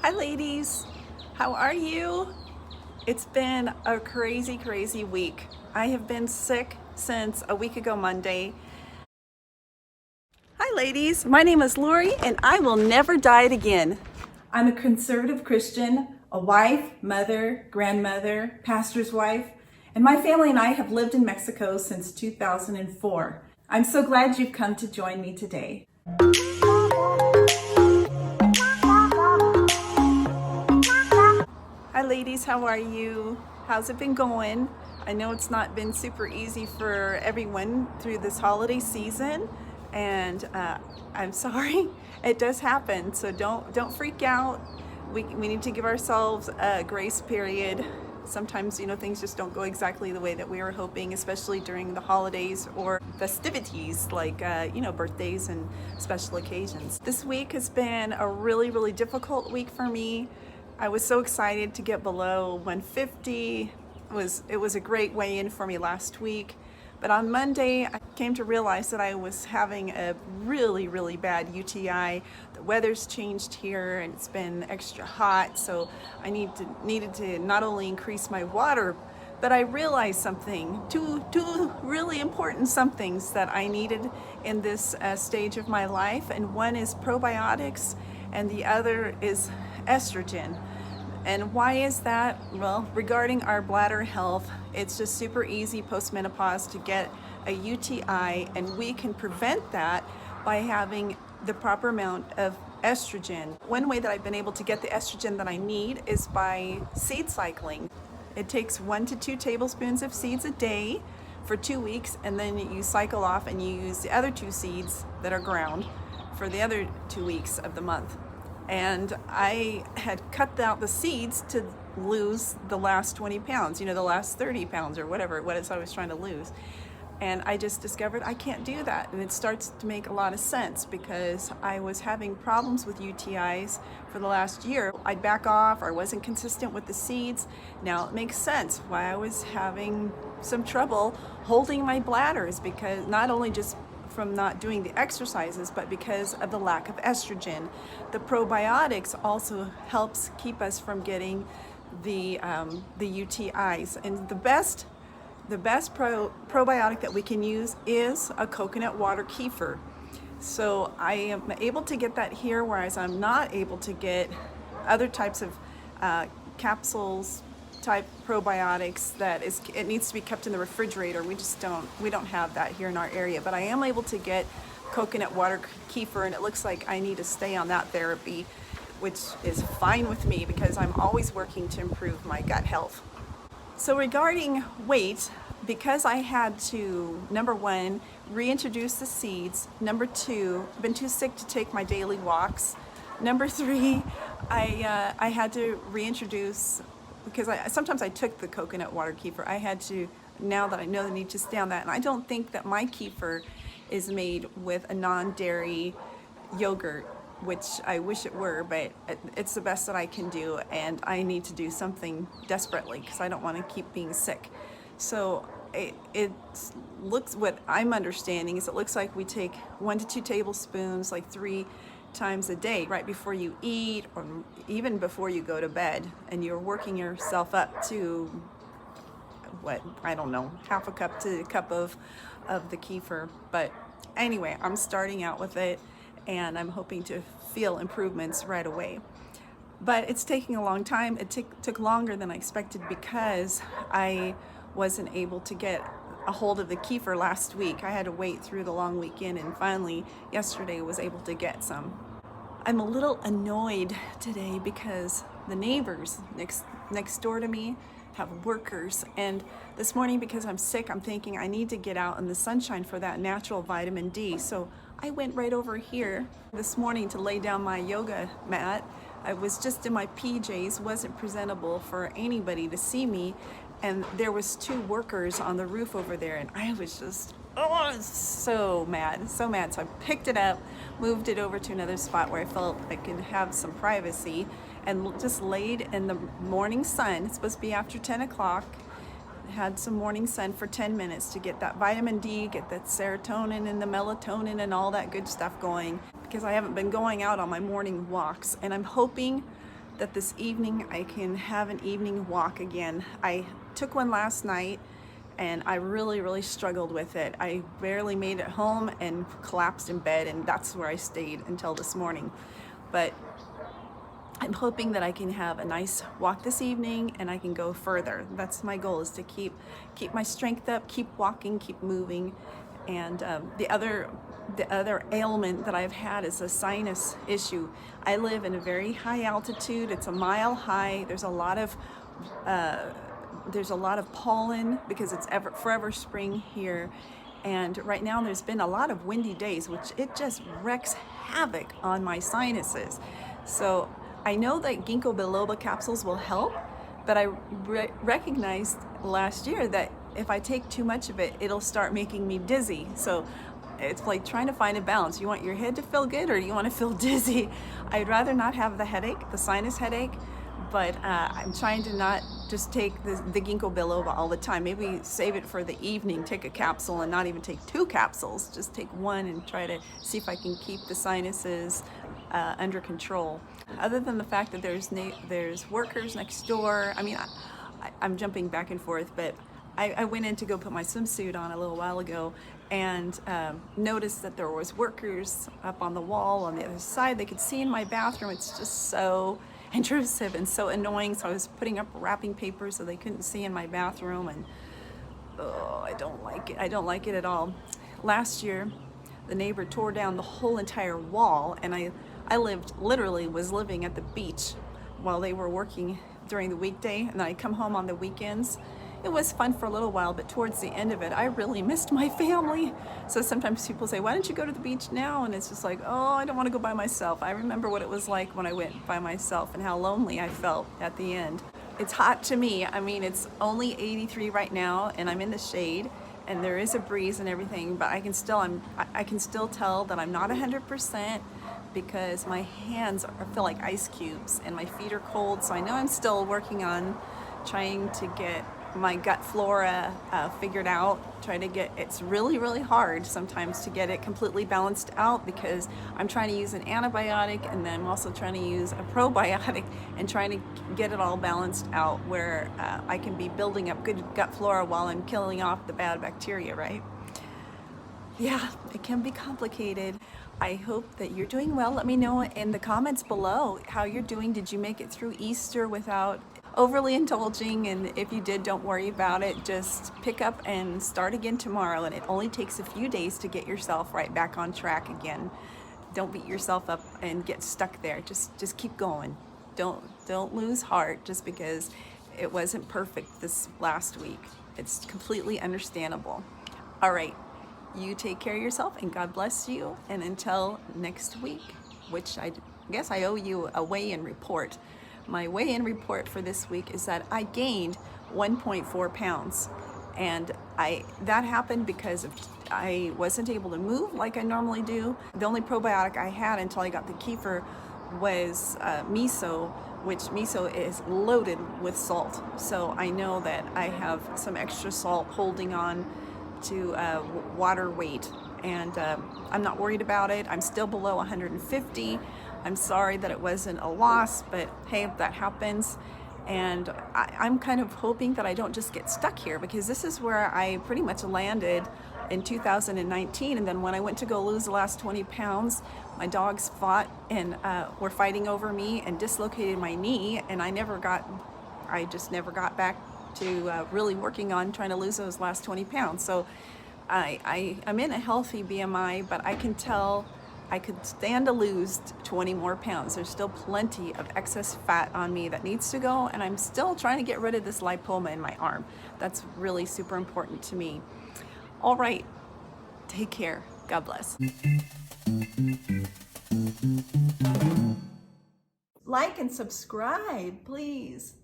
Hi ladies, how are you? It's been a crazy week. I have been sick since a week ago Monday. Hi ladies, my name is Lori and I will never diet again. I'm a conservative Christian, a wife, mother, grandmother, pastor's wife, and my family and I have lived in Mexico since 2004. I'm so glad you've come to join me today. Hi ladies, how are you? How's it been going? I know it's not been super easy for everyone through this holiday season, and I'm sorry, it does happen. So don't freak out. We need to give ourselves a grace period. Sometimes, things just don't go exactly the way that we were hoping, especially during the holidays or festivities like, birthdays and special occasions. This week has been a really difficult week for me. I was so excited to get below 150. It was a great weigh-in for me last week. But on Monday, I came to realize that I was having a really bad UTI. The weather's changed here and it's been extra hot, so I needed to not only increase my water, but I realized two really important somethings that I needed in this stage of my life, and one is probiotics and the other is estrogen. And why is that? Well, regarding our bladder health, it's just super easy postmenopause to get a UTI, and we can prevent that by having the proper amount of estrogen. One way that I've been able to get the estrogen that I need is by seed cycling. It takes 1 to 2 tablespoons of seeds a day for 2 weeks, and then you cycle off and you use the other 2 seeds that are ground for the other 2 weeks of the month. And I had cut out the seeds to lose the last 20 pounds, the last 30 pounds or whatever it was I was trying to lose. And I just discovered I can't do that. And it starts to make a lot of sense because I was having problems with UTIs for the last year. I'd back off, or I wasn't consistent with the seeds. Now it makes sense why I was having some trouble holding my bladders, because not only just from not doing the exercises, but because of the lack of estrogen. The probiotics also helps keep us from getting the UTIs. And the best probiotic that we can use is a coconut water kefir. So I am able to get that here, whereas I'm not able to get other types of capsules type probiotics it needs to be kept in the refrigerator. We don't have that here in our area, but I am able to get coconut water kefir, and it looks like I need to stay on that therapy, which is fine with me because I'm always working to improve my gut health. So regarding weight, because I had to, number 1, reintroduce the seeds, number 2, been too sick to take my daily walks, number 3, I had to reintroduce, because sometimes I took the coconut water kefir. I had to, now that I know the need to stay on that. And I don't think that my kefir is made with a non-dairy yogurt, which I wish it were, but it's the best that I can do, and I need to do something desperately because I don't want to keep being sick. So it looks, what I'm understanding is it looks like we take 1 to 2 tablespoons, like 3 times a day, right before you eat or even before you go to bed, and you're working yourself up to half a cup to a cup of the kefir. But anyway, I'm starting out with it and I'm hoping to feel improvements right away. But it's taking a long time. It took longer than I expected because I wasn't able to get a hold of the kefir last week. I had to wait through the long weekend, and finally yesterday was able to get some. I'm a little annoyed today because the neighbors next door to me have workers, and this morning, because I'm sick, I'm thinking I need to get out in the sunshine for that natural vitamin D. So I went right over here this morning to lay down my yoga mat. I was just in my PJs, wasn't presentable for anybody to see me, and there was 2 workers on the roof over there, and I was just so mad. So I picked it up, moved it over to another spot where I felt I could have some privacy, and just laid in the morning sun. It's supposed to be after 10 o'clock. Had some morning sun for 10 minutes to get that vitamin D, get that serotonin and the melatonin and all that good stuff going, because I haven't been going out on my morning walks, and I'm hoping that this evening I can have an evening walk again. I took one last night and I really struggled with it. I barely made it home and collapsed in bed, and that's where I stayed until this morning. But I'm hoping that I can have a nice walk this evening and I can go further. That's my goal, is to keep my strength up, keep walking, keep moving. And the other ailment that I've had is a sinus issue. I live in a very high altitude. It's a mile high. There's a lot of pollen because it's forever spring here. And right now there's been a lot of windy days, which it just wreaks havoc on my sinuses. So I know that ginkgo biloba capsules will help, but I recognized last year that if I take too much of it, it'll start making me dizzy. So it's like trying to find a balance. You want your head to feel good, or you want to feel dizzy? I'd rather not have the headache, the sinus headache, but I'm trying to not just take the ginkgo biloba all the time. Maybe save it for the evening, take a capsule, and not even take 2 capsules. Just take one and try to see if I can keep the sinuses under control. Other than the fact that there's workers next door. I mean, I'm jumping back and forth, but I went in to go put my swimsuit on a little while ago and noticed that there was workers up on the wall on the other side. They could see in my bathroom. It's just so intrusive and so annoying. So I was putting up wrapping paper so they couldn't see in my bathroom, and I don't like it. I don't like it at all. Last year, the neighbor tore down the whole entire wall, and I was living at the beach while they were working during the weekday, and I come home on the weekends. It was fun for a little while, but towards the end of it, I really missed my family. So sometimes people say, why don't you go to the beach now? And it's just like, oh, I don't want to go by myself. I remember what it was like when I went by myself and how lonely I felt at the end. It's hot to me. I mean, it's only 83 right now, and I'm in the shade, and there is a breeze and everything, but I can still tell that I'm not 100%, because my hands feel like ice cubes and my feet are cold. So I know I'm still working on trying to get my gut flora figured out. It's really hard sometimes to get it completely balanced out, because I'm trying to use an antibiotic and then I'm also trying to use a probiotic and trying to get it all balanced out where I can be building up good gut flora while I'm killing off the bad bacteria, right? Yeah, it can be complicated. I hope that you're doing well. Let me know in the comments below how you're doing. Did you make it through Easter without overly indulging? And if you did, don't worry about it. Just pick up and start again tomorrow. And it only takes a few days to get yourself right back on track again. Don't beat yourself up and get stuck there. Just keep going. Don't lose heart just because it wasn't perfect this last week. It's completely understandable. All right. You take care of yourself, and God bless you. And until next week, which I guess I owe you a weigh-in report. My weigh-in report for this week is that I gained 1.4 pounds. And that happened because I wasn't able to move like I normally do. The only probiotic I had until I got the Kefir was miso, which miso is loaded with salt. So I know that I have some extra salt holding on to water weight, and I'm not worried about it. I'm still below 150. I'm sorry that it wasn't a loss, but hey, that happens. And I'm kind of hoping that I don't just get stuck here, because this is where I pretty much landed in 2019. And then when I went to go lose the last 20 pounds, my dogs fought and were fighting over me and dislocated my knee, and I just never got back to really working on trying to lose those last 20 pounds. So I'm in a healthy BMI, but I can tell I could stand to lose 20 more pounds. There's still plenty of excess fat on me that needs to go, and I'm still trying to get rid of this lipoma in my arm. That's really super important to me. All right, take care. God bless. Like and subscribe, please.